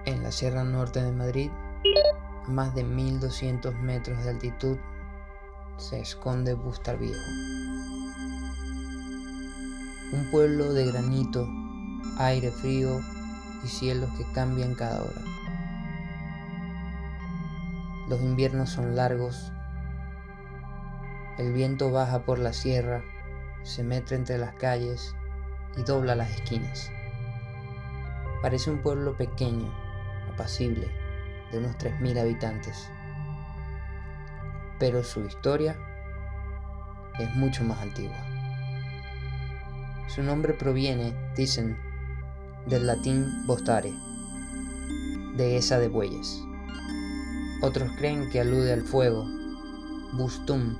En la Sierra Norte de Madrid, a más de 1200 metros de altitud, se esconde Bustarviejo. Un pueblo de granito, aire frío y cielos que cambian cada hora. Los inviernos son largos, el viento baja por la sierra, se mete entre las calles y dobla las esquinas. Parece un pueblo pequeño, apacible, de unos 3000 habitantes. Pero su historia es mucho más antigua. Su nombre proviene, dicen, del latín bostare, dehesa de bueyes. Otros creen que alude al fuego, bustum,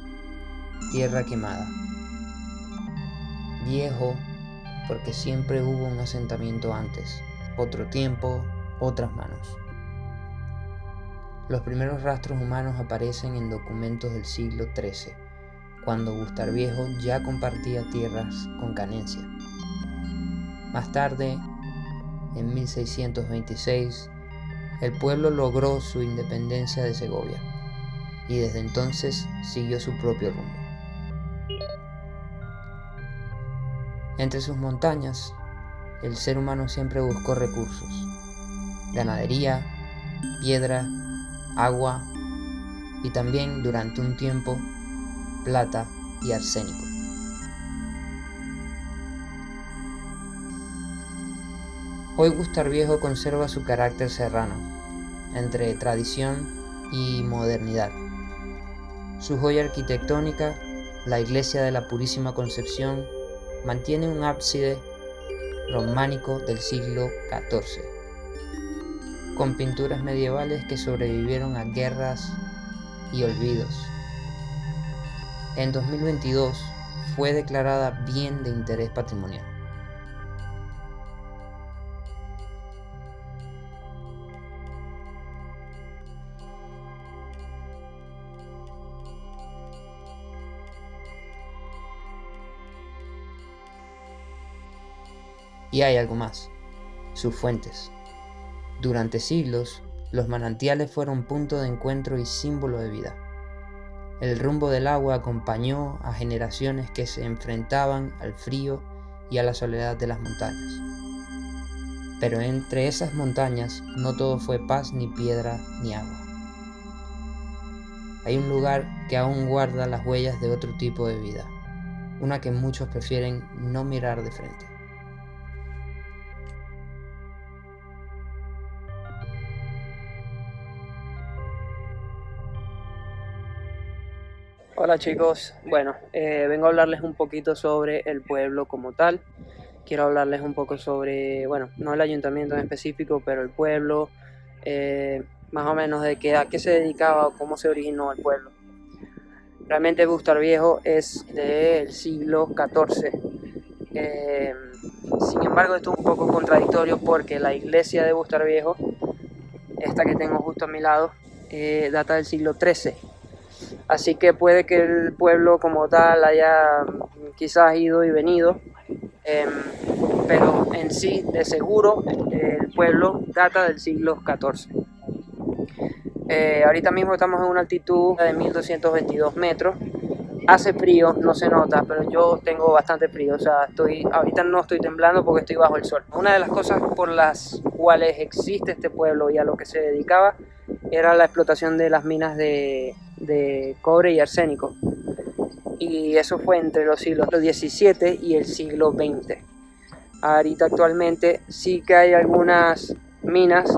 tierra quemada. Viejo, porque siempre hubo un asentamiento antes, otro tiempo, otras manos. Los primeros rastros humanos aparecen en documentos del siglo XIII, cuando Bustarviejo ya compartía tierras con Canencia. Más tarde, en 1626, el pueblo logró su independencia de Segovia y desde entonces siguió su propio rumbo. Entre sus montañas, el ser humano siempre buscó recursos: ganadería, piedra, agua y también, durante un tiempo, plata y arsénico. Hoy Bustarviejo conserva su carácter serrano, entre tradición y modernidad. Su joya arquitectónica, la iglesia de la Purísima Concepción, mantiene un ábside románico del siglo XIV, con pinturas medievales que sobrevivieron a guerras y olvidos. En 2022 fue declarada Bien de Interés Patrimonial. Y hay algo más: sus fuentes. Durante siglos, Los manantiales fueron punto de encuentro y símbolo de vida. El rumbo del agua acompañó a generaciones que se enfrentaban al frío y a la soledad de las montañas. Pero entre esas montañas no todo fue paz, ni piedra, ni agua. Hay un lugar que aún guarda las huellas de otro tipo de vida, una que muchos prefieren no mirar de frente. Hola chicos, bueno, vengo a hablarles un poquito sobre el pueblo como tal. Quiero hablarles un poco sobre, bueno, no el ayuntamiento en específico, pero el pueblo, más o menos de a qué se dedicaba o cómo se originó el pueblo. Realmente Bustarviejo es del siglo XIV. Sin embargo, esto es un poco contradictorio porque la iglesia de Bustarviejo, esta que tengo justo a mi lado, data del siglo XIII. Así que puede que el pueblo como tal haya quizás ido y venido, pero en sí, de seguro, el pueblo data del siglo XIV. Ahorita mismo estamos en una altitud de 1222 metros. Hace frío, no se nota, pero yo tengo bastante frío, o sea, ahorita no estoy temblando porque estoy bajo el sol. Una de las cosas por las cuales existe este pueblo y a lo que se dedicaba era la explotación de las minas de cobre y arsénico. Y eso fue entre los siglos XVII y el siglo XX. Ahorita actualmente sí que hay algunas minas,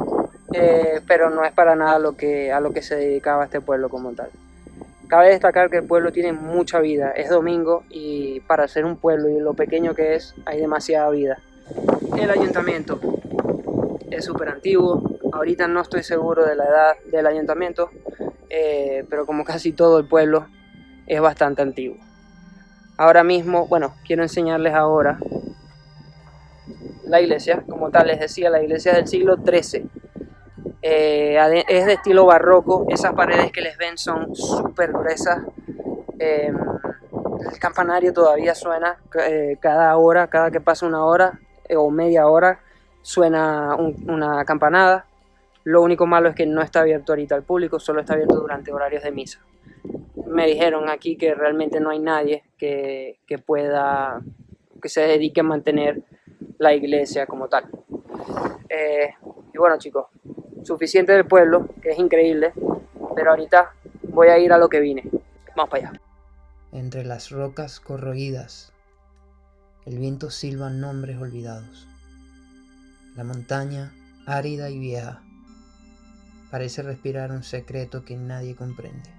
pero no es para nada a lo que se dedicaba este pueblo como tal. Cabe destacar que el pueblo tiene mucha vida, es domingo y para ser un pueblo y lo pequeño que es, hay demasiada vida. El ayuntamiento es súper antiguo, ahorita no estoy seguro de la edad del ayuntamiento, pero como casi todo el pueblo es bastante antiguo. Ahora mismo, bueno, quiero enseñarles ahora la iglesia, como tal les decía, la iglesia es del siglo XIII. Es de estilo barroco, esas paredes que les ven son súper gruesas. El campanario todavía suena cada hora, cada que pasa una hora o media hora suena una campanada. Lo único malo es que no está abierto ahorita al público, solo está abierto durante horarios de misa. Me dijeron aquí que realmente no hay nadie que se dedique a mantener la iglesia como tal. Y bueno chicos, suficiente del pueblo, que es increíble, pero ahorita voy a ir a lo que vine. Vamos para allá. Entre las rocas corroídas, el viento silba nombres olvidados. La montaña, árida y vieja, parece respirar un secreto que nadie comprende.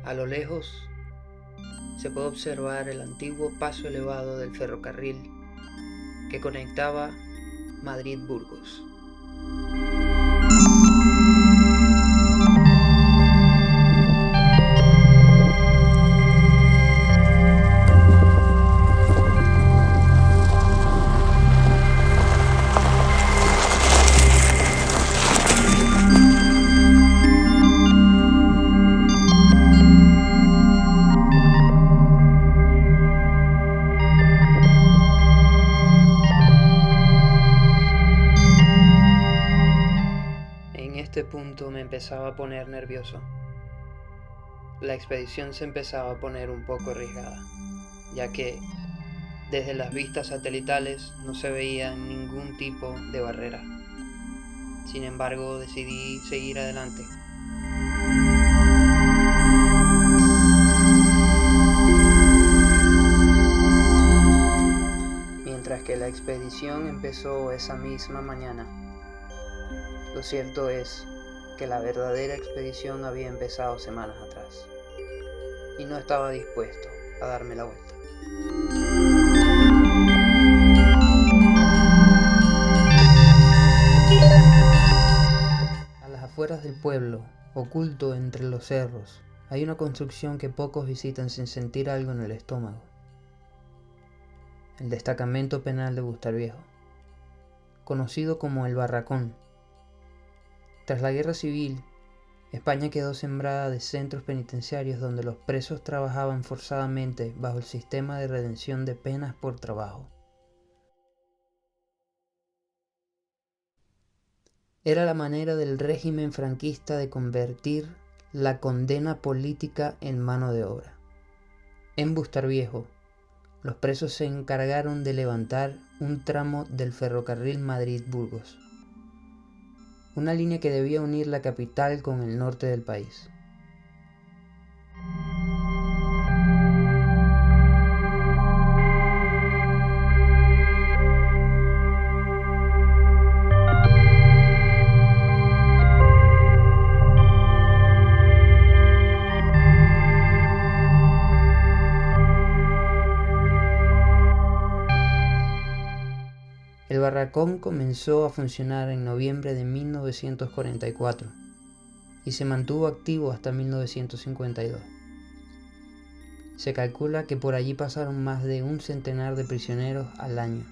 A lo lejos se puede observar el antiguo paso elevado del ferrocarril que conectaba Madrid-Burgos. En este punto me empezaba a poner nervioso. La expedición se empezaba a poner un poco arriesgada, ya que desde las vistas satelitales no se veía ningún tipo de barrera. Sin embargo, decidí seguir adelante. Mientras que la expedición empezó esa misma mañana, lo cierto es que la verdadera expedición había empezado semanas atrás y no estaba dispuesto a darme la vuelta. A las afueras del pueblo, oculto entre los cerros, hay una construcción que pocos visitan sin sentir algo en el estómago. El destacamento penal de Bustarviejo, conocido como el Barracón. Tras la Guerra Civil, España quedó sembrada de centros penitenciarios donde los presos trabajaban forzadamente bajo el sistema de redención de penas por trabajo. Era la manera del régimen franquista de convertir la condena política en mano de obra. En Bustarviejo, los presos se encargaron de levantar un tramo del ferrocarril Madrid-Burgos, una línea que debía unir la capital con el norte del país. El barracón comenzó a funcionar en noviembre de 1944 y se mantuvo activo hasta 1952. Se calcula que por allí pasaron más de un centenar de prisioneros al año.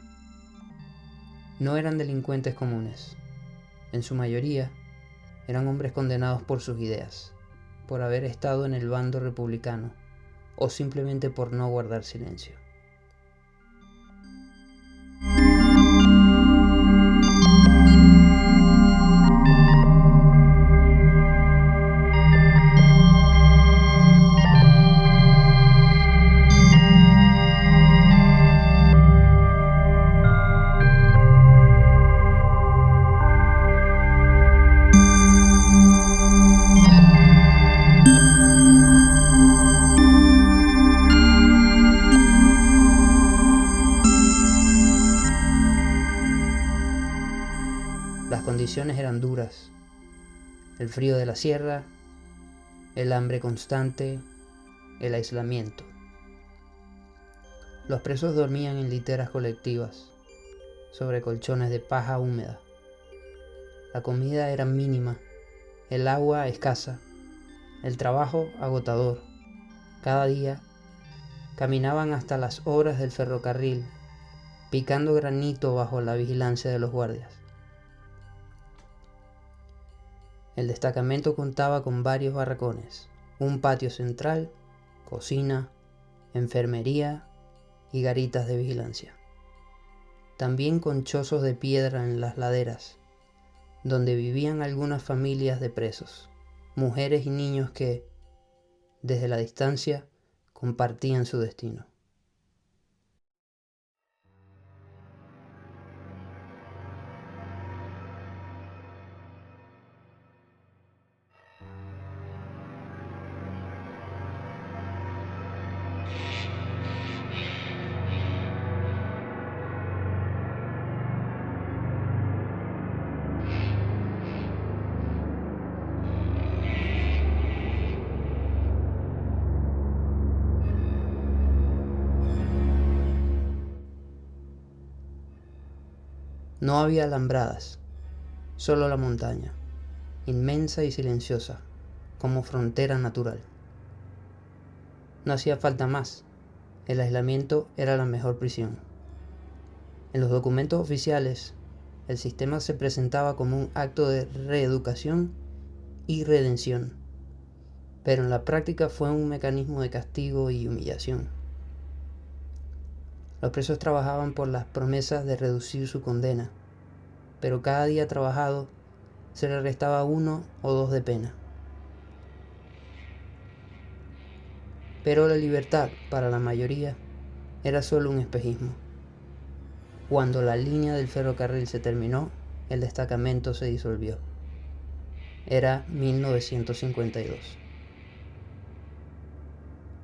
No eran delincuentes comunes. En su mayoría, eran hombres condenados por sus ideas, por haber estado en el bando republicano o simplemente por no guardar silencio. Las condiciones eran duras: el frío de la sierra, el hambre constante, el aislamiento. Los presos dormían en literas colectivas, sobre colchones de paja húmeda. La comida era mínima, el agua escasa, el trabajo agotador. Cada día caminaban hasta las obras del ferrocarril, picando granito bajo la vigilancia de los guardias. El destacamento contaba con varios barracones, un patio central, cocina, enfermería y garitas de vigilancia. También con chozos de piedra en las laderas, donde vivían algunas familias de presos, mujeres y niños que, desde la distancia, compartían su destino. No había alambradas, solo la montaña, inmensa y silenciosa, como frontera natural. No hacía falta más, el aislamiento era la mejor prisión. En los documentos oficiales, el sistema se presentaba como un acto de reeducación y redención, pero en la práctica fue un mecanismo de castigo y humillación. Los presos trabajaban por las promesas de reducir su condena, pero cada día trabajado se le restaba 1 o 2 de pena. Pero la libertad, para la mayoría, era solo un espejismo. Cuando la línea del ferrocarril se terminó, el destacamento se disolvió. Era 1952.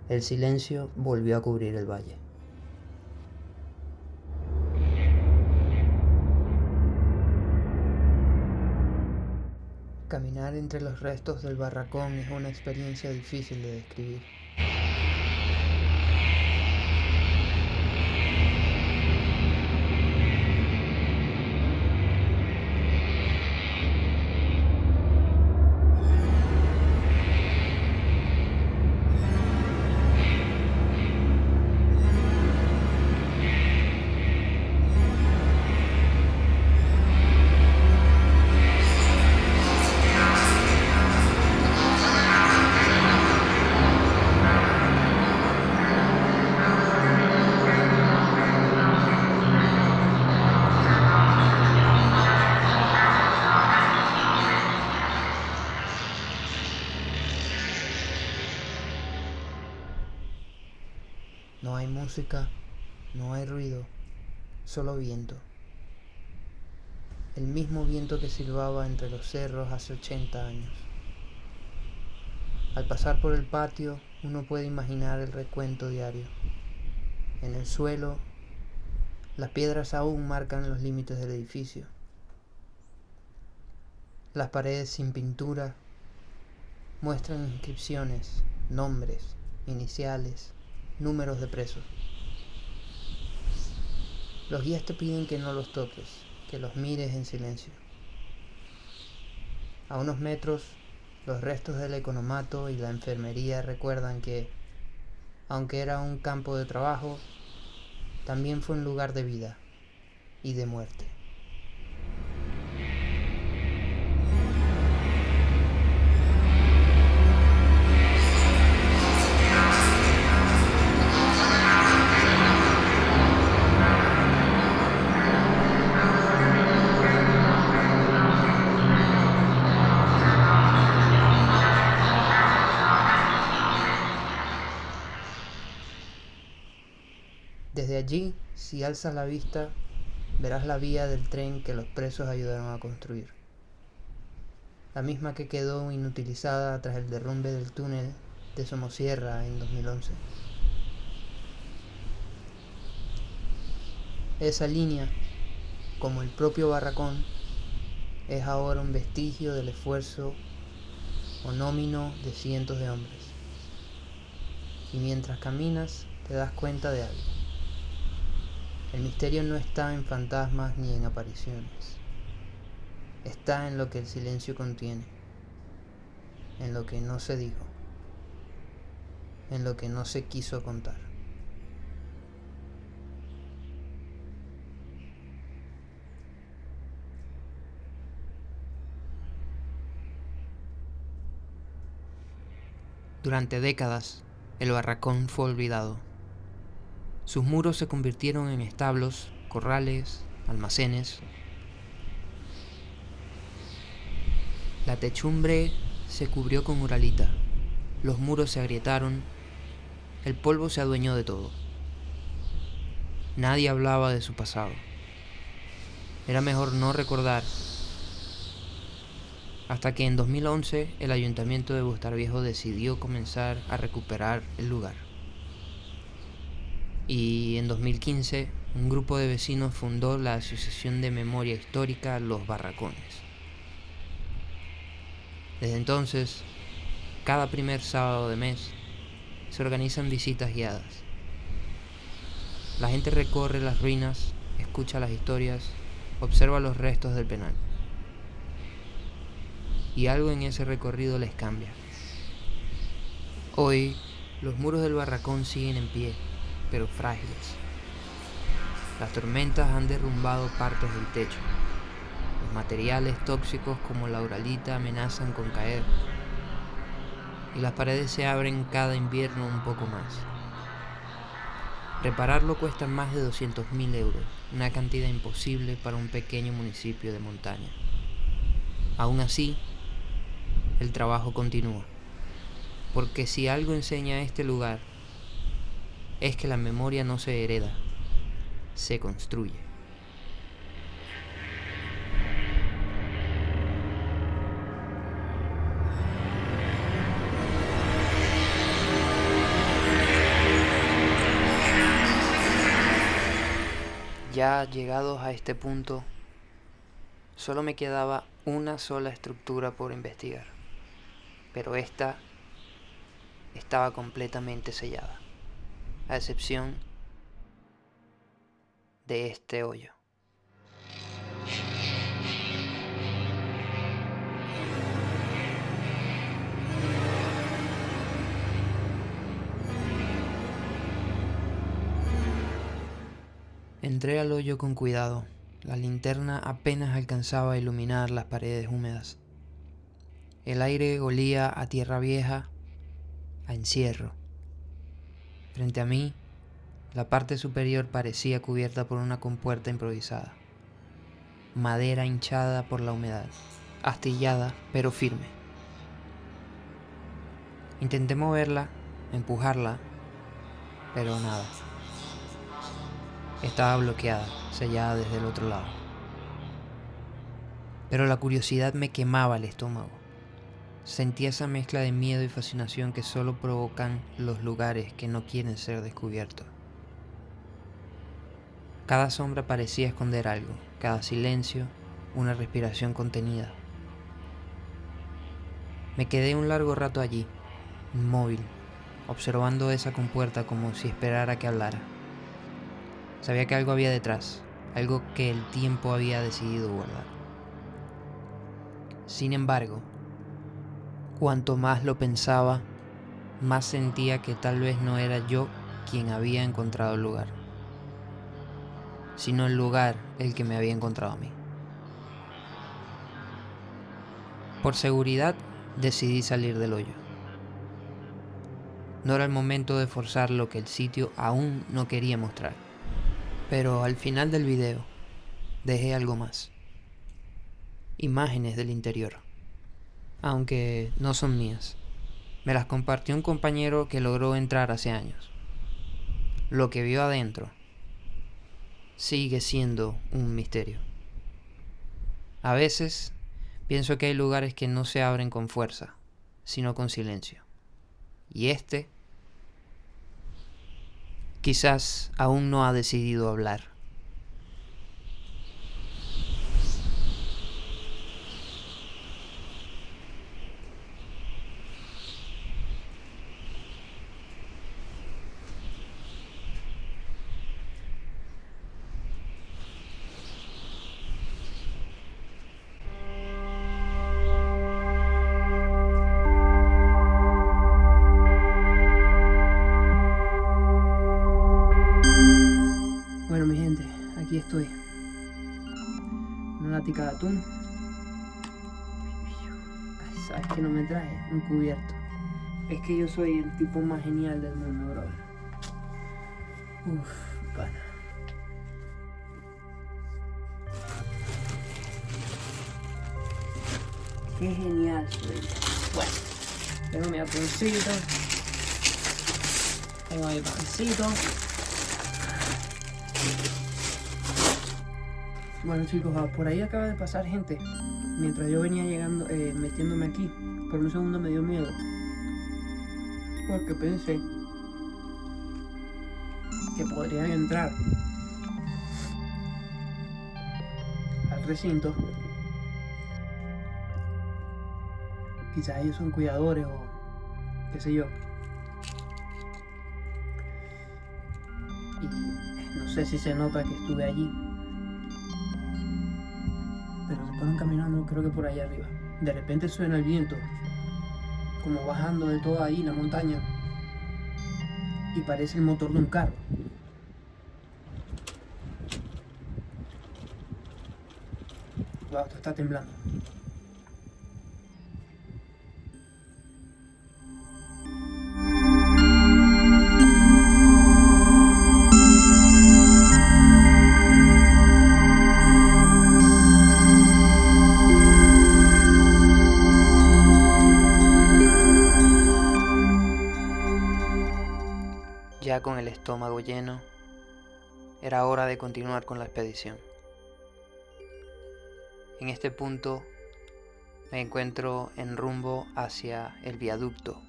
El silencio volvió a cubrir el valle. Caminar entre los restos del barracón es una experiencia difícil de describir. No hay música, no hay ruido, solo viento. El mismo viento que silbaba entre los cerros hace 80 años. Al pasar por el patio, uno puede imaginar el recuento diario. En el suelo, las piedras aún marcan los límites del edificio. Las paredes sin pintura muestran inscripciones, nombres, iniciales, números de presos. Los guías te piden que no los toques, que los mires en silencio. A unos metros, los restos del economato y la enfermería recuerdan que, aunque era un campo de trabajo, también fue un lugar de vida y de muerte. Desde allí, si alzas la vista, verás la vía del tren que los presos ayudaron a construir. La misma que quedó inutilizada tras el derrumbe del túnel de Somosierra en 2011. Esa línea, como el propio barracón, es ahora un vestigio del esfuerzo monómino de cientos de hombres. Y mientras caminas, te das cuenta de algo. El misterio no está en fantasmas ni en apariciones. Está en lo que el silencio contiene, en lo que no se dijo, en lo que no se quiso contar. Durante décadas, el barracón fue olvidado. Sus muros se convirtieron en establos, corrales, almacenes. La techumbre se cubrió con uralita, los muros se agrietaron, el polvo se adueñó de todo. Nadie hablaba de su pasado. Era mejor no recordar. Hasta que en 2011 el ayuntamiento de Bustarviejo decidió comenzar a recuperar el lugar. Y en 2015 un grupo de vecinos fundó la Asociación de Memoria Histórica Los Barracones. Desde entonces, cada primer sábado de mes, se organizan visitas guiadas. La gente recorre las ruinas, escucha las historias, observa los restos del penal. Y algo en ese recorrido les cambia. Hoy, los muros del barracón siguen en pie, pero frágiles. Las tormentas han derrumbado partes del techo. Los materiales tóxicos como la uralita amenazan con caer. Y las paredes se abren cada invierno un poco más. Repararlo cuesta más de 200.000 euros, una cantidad imposible para un pequeño municipio de montaña. Aún así, el trabajo continúa. Porque si algo enseña este lugar, es que la memoria no se hereda, se construye. Ya llegados a este punto, solo me quedaba una sola estructura por investigar, pero esta estaba completamente sellada, a excepción de este hoyo. Entré al hoyo con cuidado. La linterna apenas alcanzaba a iluminar las paredes húmedas. El aire olía a tierra vieja, a encierro. Frente a mí, la parte superior parecía cubierta por una compuerta improvisada. Madera hinchada por la humedad, astillada pero firme. Intenté moverla, empujarla, pero nada. Estaba bloqueada, sellada desde el otro lado. Pero la curiosidad me quemaba el estómago. Sentía esa mezcla de miedo y fascinación que solo provocan los lugares que no quieren ser descubiertos. Cada sombra parecía esconder algo, cada silencio, una respiración contenida. Me quedé un largo rato allí, inmóvil, observando esa compuerta como si esperara que hablara. Sabía que algo había detrás, algo que el tiempo había decidido guardar. Sin embargo, cuanto más lo pensaba, más sentía que tal vez no era yo quien había encontrado el lugar, sino el lugar el que me había encontrado a mí. Por seguridad, decidí salir del hoyo. No era el momento de forzar lo que el sitio aún no quería mostrar. Pero al final del video, dejé algo más. Imágenes del interior. Aunque no son mías. Me las compartió un compañero que logró entrar hace años. Lo que vio adentro sigue siendo un misterio. A veces pienso que hay lugares que no se abren con fuerza, sino con silencio. Y este quizás aún no ha decidido hablar. Bueno, mi gente, aquí estoy. Una latica de atún. Ay, ¿sabes qué no me traje? Un cubierto. Es que yo soy el tipo más genial del mundo, brother. Uf, pana. Qué genial soy. Bueno, tengo mi atuncito. Tengo mi pancito. Bueno, chicos, por ahí acaba de pasar gente. Mientras yo venía llegando, metiéndome aquí, por un segundo me dio miedo. Porque pensé que podrían entrar al recinto. Quizás ellos son cuidadores o qué sé yo. Y no sé si se nota que estuve allí. Pero se fueron caminando, creo que por allá arriba. De repente suena el viento, como bajando de toda ahí la montaña. Y parece el motor de un carro. Wow, esto está temblando. Ya con el estómago lleno, era hora de continuar con la expedición. En este punto me encuentro en rumbo hacia el viaducto,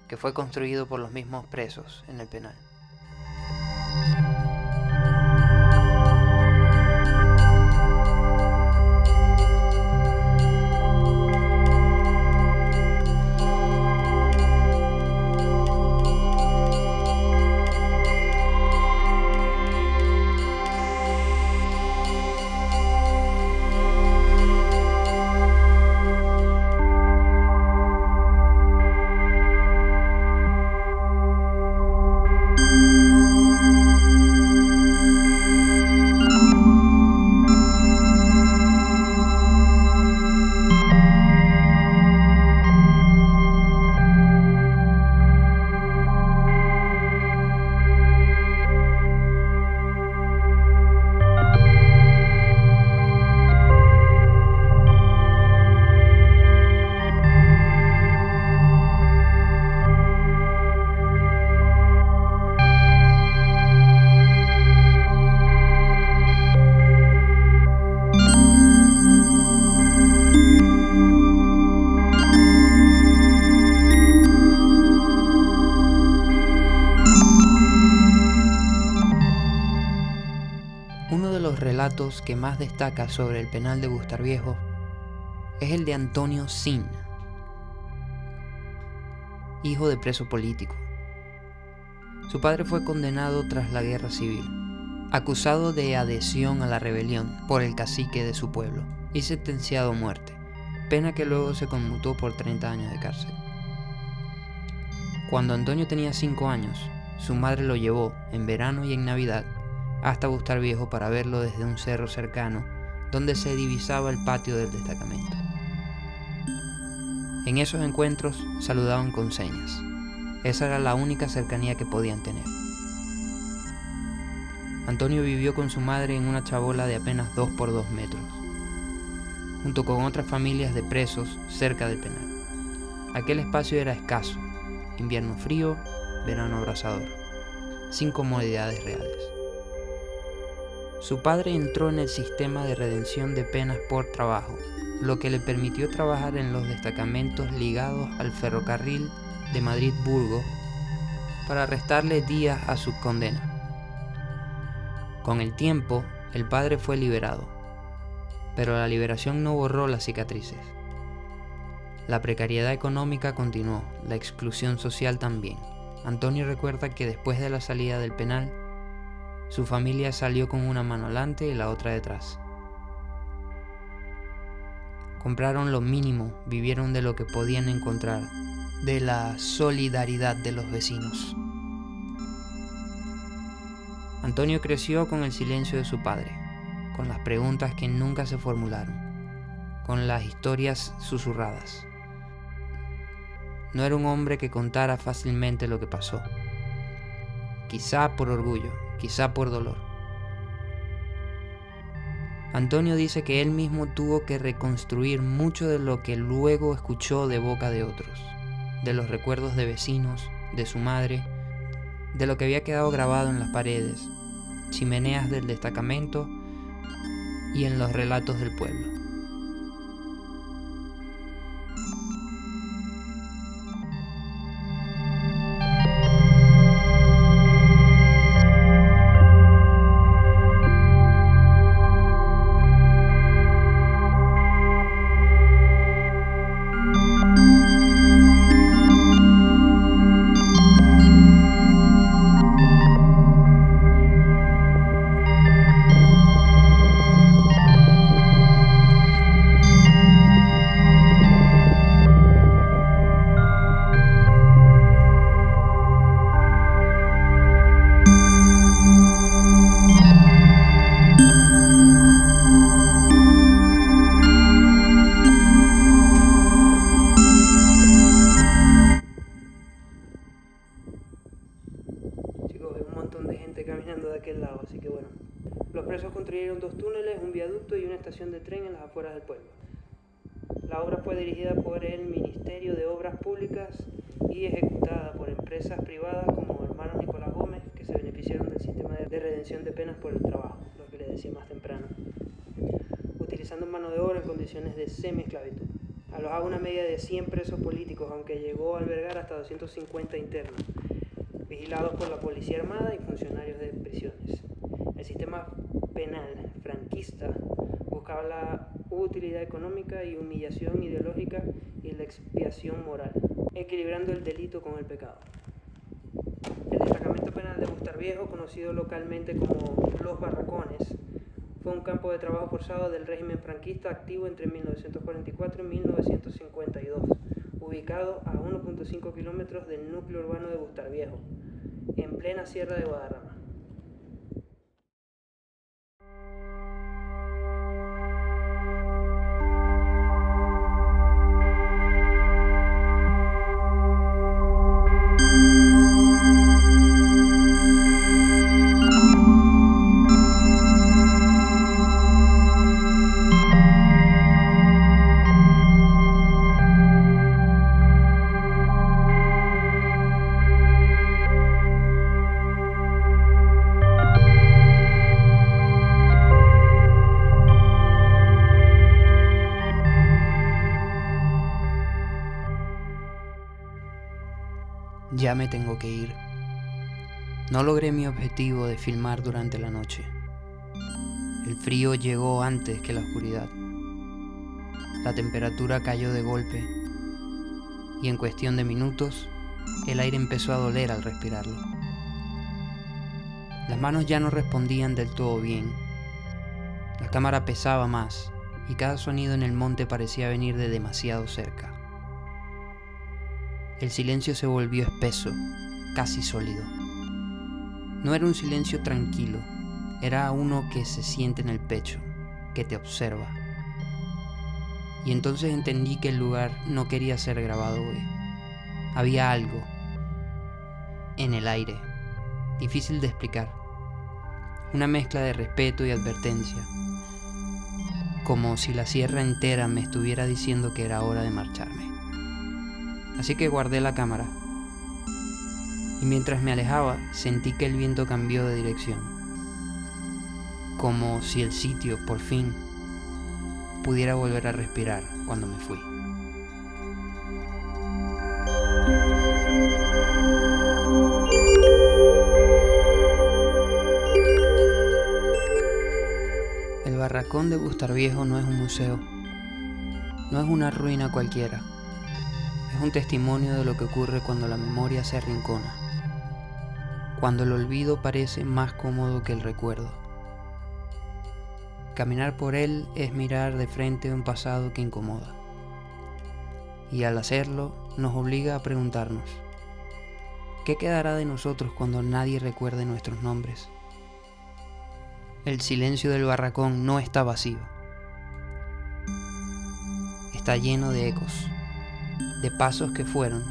que fue construido por los mismos presos en el penal. relatos que más destaca sobre el penal de Bustarviejo es el de Antonio Sin, hijo de preso político. Su padre fue condenado tras la guerra civil, acusado de adhesión a la rebelión por el cacique de su pueblo y sentenciado a muerte, pena que luego se conmutó por 30 años de cárcel. Cuando Antonio tenía 5 años, su madre lo llevó, en verano y en Navidad, hasta Bustarviejo para verlo desde un cerro cercano donde se divisaba el patio del destacamento. En esos encuentros saludaban con señas. Esa era la única cercanía que podían tener. Antonio vivió con su madre en una chabola de apenas 2 por 2 metros, junto con otras familias de presos cerca del penal. Aquel espacio era escaso, invierno frío, verano abrasador, sin comodidades reales. Su padre entró en el sistema de redención de penas por trabajo, lo que le permitió trabajar en los destacamentos ligados al ferrocarril de Madrid-Burgos para restarle días a su condena. Con el tiempo, el padre fue liberado, pero la liberación no borró las cicatrices. La precariedad económica continuó, la exclusión social también. Antonio recuerda que después de la salida del penal, su familia salió con una mano adelante y la otra detrás. Compraron lo mínimo, vivieron de lo que podían encontrar, de la solidaridad de los vecinos. Antonio creció con el silencio de su padre, con las preguntas que nunca se formularon, con las historias susurradas. No era un hombre que contara fácilmente lo que pasó, quizá por orgullo, quizá por dolor. Antonio dice que él mismo tuvo que reconstruir mucho de lo que luego escuchó de boca de otros, de los recuerdos de vecinos, de su madre, de lo que había quedado grabado en las paredes, chimeneas del destacamento y en los relatos del pueblo. Caminando de aquel lado, así que bueno. Los presos construyeron 2 túneles, un viaducto y una estación de tren en las afueras del pueblo. La obra fue dirigida por el Ministerio de Obras Públicas y ejecutada por empresas privadas como Hermanos Nicolás Gómez, que se beneficiaron del sistema de redención de penas por el trabajo, lo que les decía más temprano, utilizando mano de obra en condiciones de semi-esclavitud. Alojaba una media de 100 presos políticos, aunque llegó a albergar hasta 250 internos, vigilados por la policía armada y funcionarios de prisiones. El sistema penal franquista buscaba la utilidad económica y humillación ideológica y la expiación moral, equilibrando el delito con el pecado. El destacamento penal de Bustarviejo, conocido localmente como Los Barracones, fue un campo de trabajo forzado del régimen franquista activo entre 1944 y 1952, ubicado a 1.5 kilómetros del núcleo urbano de Bustarviejo, en plena sierra de Guadarrama. Ya me tengo que ir. No logré mi objetivo de filmar durante la noche. El frío llegó antes que la oscuridad. La temperatura cayó de golpe y en cuestión de minutos el aire empezó a doler al respirarlo. Las manos ya no respondían del todo bien. La cámara pesaba más y cada sonido en el monte parecía venir de demasiado cerca. El silencio se volvió espeso, casi sólido. No era un silencio tranquilo, era uno que se siente en el pecho, que te observa. Y entonces entendí que el lugar no quería ser grabado hoy. Había algo en el aire, difícil de explicar. Una mezcla de respeto y advertencia, como si la sierra entera me estuviera diciendo que era hora de marcharme. Así que guardé la cámara, y mientras me alejaba sentí que el viento cambió de dirección, como si el sitio, por fin, pudiera volver a respirar cuando me fui. El barracón de Bustarviejo no es un museo, no es una ruina cualquiera, es un testimonio de lo que ocurre cuando la memoria se arrincona, cuando el olvido parece más cómodo que el recuerdo. Caminar por él es mirar de frente un pasado que incomoda, y al hacerlo nos obliga a preguntarnos, ¿qué quedará de nosotros cuando nadie recuerde nuestros nombres? El silencio del barracón no está vacío. Está lleno de ecos, de pasos que fueron,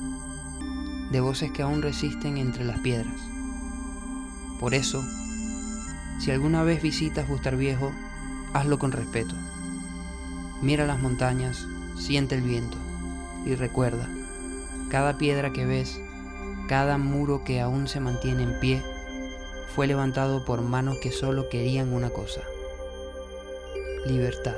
de voces que aún resisten entre las piedras. Por eso, si alguna vez visitas Bustarviejo, hazlo con respeto. Mira las montañas, siente el viento y recuerda, cada piedra que ves, cada muro que aún se mantiene en pie, fue levantado por manos que solo querían una cosa: libertad.